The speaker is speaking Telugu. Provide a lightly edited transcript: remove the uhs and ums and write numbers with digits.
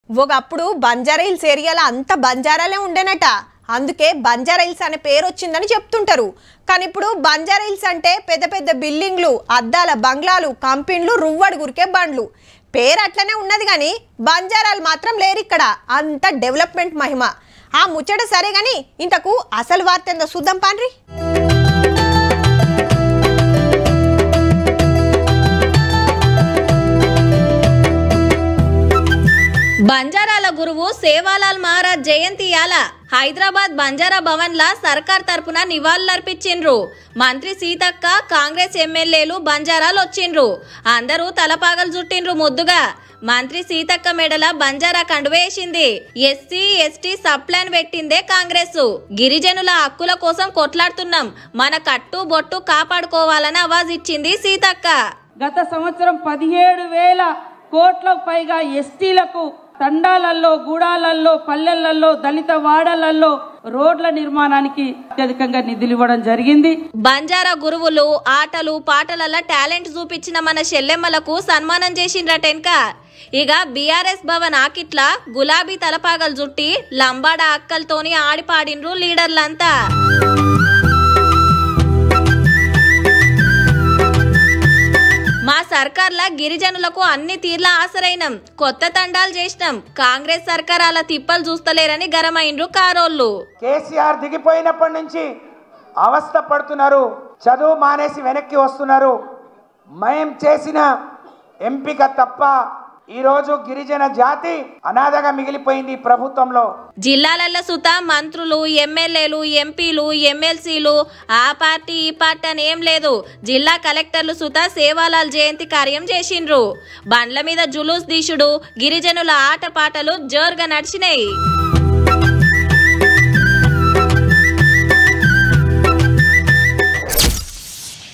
ఒకప్పుడు బంజారాహిల్స్ ఏరియాలో అంత బంజారాలే ఉండేనట. అందుకే బంజారాహిల్స్ అనే పేరు వచ్చిందని చెప్తుంటారు. కానీ ఇప్పుడు బంజారాహిల్స్ అంటే పెద్ద పెద్ద బిల్డింగ్లు, అద్దాల బంగ్లాలు, కంపెనీలు, రువ్వడి గురికే బండ్లు. పేరు అట్లనే ఉన్నది కానీ బంజారాలు మాత్రం లేరు ఇక్కడ. అంత డెవలప్మెంట్ మహిమ. ఆ ముచ్చట సరే గాని ఇంతకు అసలు వార్త ఏందో చూద్దాం పాండ్రి. బంజారాల గురువు సేవాలాల్ మహారాజ్ జయంతి యాల హైదరాబాద్ బంజారా భవన్ లా సర్కార్ తరపున నివాళులర్పించిండ్రు. మంత్రి సీతక్క, కాంగ్రెస్ ఎమ్మెల్యేలు బంజారాలు వచ్చిండ్రు. అందరూ తలపాగలు జుట్టిండ్రు ముద్దుగా. మంత్రి సీతక్క మెడల బంజారా కండువేసింది. ఎస్సీ ఎస్టీ సబ్ ప్లాన్ పెట్టిందే కాంగ్రెస్. గిరిజనుల హక్కుల కోసం కొట్లాడుతున్నాం, మన కట్టు బొట్టు కాపాడుకోవాలని ఆవాజ్ ఇచ్చింది సీతక్క. గత సంవత్సరం 17,000 కోట్లకు పైగా ఎస్టీలకు తండాలల్లో, గూడాలల్లో, పల్లెలలో, దళిత వాడలలో రోడ్ల నిర్మాణానికి అత్యధికంగా నిధులు ఇవ్వడం జరిగింది. బంజారా గురువులు ఆటలు పాటలలో టాలెంట్ చూపించిన మన చెల్లెమ్మలకు సన్మానం చేసిండ్రటెన్క. ఇక బీఆర్ఎస్ భవన్ ఆకిట్ల గులాబీ తలపాగలు జుట్టి లంబాడ అక్కలతోని ఆడిపాడిండ్రు లీడర్లంతా. మా సర్కార్ల గిరిజనులకు అన్ని తీర్ల ఆసరైనం, కొత్త తండాలు చేసినాం. కాంగ్రెస్ సర్కార్ అలా తిప్పలు చూస్తలేరని గరమైండ్రు కారోళ్ళు. కేసీఆర్ దిగిపోయినప్పటి నుంచి అవస్థ పడుతున్నారు, చదువు మానేసి వెనక్కి వస్తున్నారు. మేం చేసిన ఎంపిక తప్ప ఈరోజు గిరిజన జాతి అనాథగా మిగిలిపోయింది ప్రభుత్వంలో. జిల్లాలలో సుత మంత్రులు, ఎమ్మెల్యేలు, ఎంపీలు, ఎమ్మెల్సీలు ఆ పార్టీ ఈ పార్టీ అని ఏం లేదు. జిల్లా కలెక్టర్లు సుత సేవాలాల్ జయంతి కార్యం చేసిండ్రు. బండ్ల మీద జులూస్ దీశుడు, గిరిజనుల ఆటపాటలు జోరుగా నడిచినాయి.